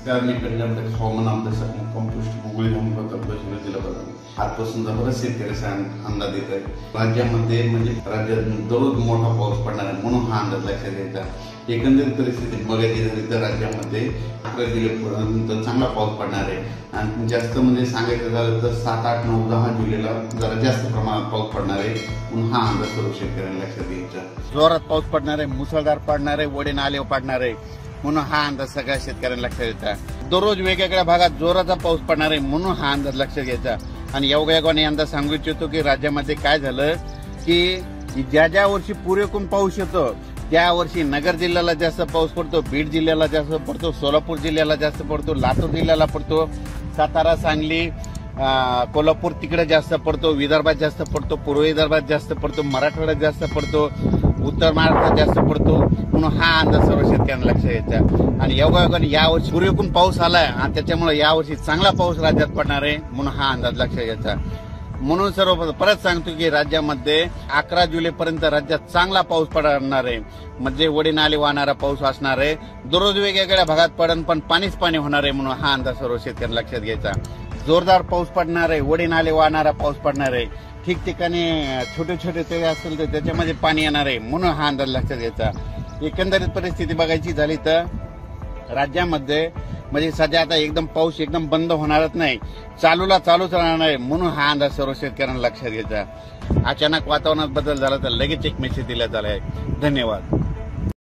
कर्णिकडनं हवामान अभ्यासक compost Google अभ्यास दिला बघा आजपासून बरेच शेतकऱ्याचा अंदाज येत आहे। राज्यामध्ये म्हणजे राज्यात दररोज मोठा पाऊस पडणार आहे म्हणून हा अंदाज लक्षात घ्यायचा। एकंदरीत परिस्थिती बघायची झाली तर राज्यामध्ये 11 जुलैपर्यंत चांगला पाऊस पडणार आहे आणि जास्त म्हणजे सांगायचं झालं तर 7, 8, 9, 10 जुलैला जरा जास्त प्रमाणात पाऊस पडणार आहे म्हणून हा अंदाज सर्व शेतकऱ्यांना लक्षात घ्यायचा। जोरात पाऊस पडणार आहे, मुसळधार पडणार आहे, वडे नाले पडणार आहे म्हणून हा अंदाज सगळ्या शेतकऱ्यांना लक्षात घ्यायचा। दररोज वेगवेगळ्या भागात जोराचा पाऊस पडणार आहे म्हणून हा अंदाज लक्षात घ्यायचा। आणि योगायोगाने अंदाज सांगू इच्छितो की राज्यामध्ये काय झालं की ज्या वर्षी पुरेपूर पाऊस येतो त्या वर्षी नगर जिल्ह्याला जास्त पाऊस पडतो, बीड जिल्ह्याला जास्त पडतो, सोलापूर जिल्ह्याला जास्त पडतो, लातूर जिल्ह्याला पडतो, सातारा, सांगली, कोल्हापूर तिकडे जास्त पडतो, विदर्भात जास्त पडतो, पूर्व विदर्भात जास्त पडतो, मराठवाड्यात जास्त पडतो, उत्तर महाराष्ट्रात जास्त पडतो म्हणून हा अंदाज सर्व शेतकऱ्यांना लक्षात घ्यायचा। आणि योगायोगाने यावर्षी पुरेपूर पाऊस आलाय आणि त्याच्यामुळे यावर्षी चांगला पाऊस राज्यात पडणार आहे म्हणून हा अंदाज लक्षात घ्यायचा। म्हणून सर्व परत सांगतो की राज्यामध्ये 11 जुलैपर्यंत राज्यात चांगला पाऊस पडणार आहे, म्हणजे वडे नाले वाहणारा पाऊस असणार आहे। दररोज वेगवेगळ्या भागात पडन पण पाणीच पाणी होणार आहे म्हणून हा अंदाज सर्व शेतकऱ्यांना लक्षात घ्यायचा। जोरदार पाऊस पडणार आहे, वडे नाले वाहणारा पाऊस पडणार आहे, ठिकठिकाणी छोटे छोटे तळे असतील तर त्याच्यामध्ये पाणी येणार आहे म्हणून हा अंदाज लक्षात घ्यायचा। एकंदरीत परिस्थिती बघायची झाली तर राज्यामध्ये म्हणजे सध्या आता एकदम पाऊस एकदम बंद होणारच नाही, चालूच राहणार आहे म्हणून हा अंदाज सर्व शेतकऱ्यांना लक्षात घ्यायचा। अचानक वातावरणात बदल झाला तर लगेच एक मेसेज दिला झाला आहे। धन्यवाद।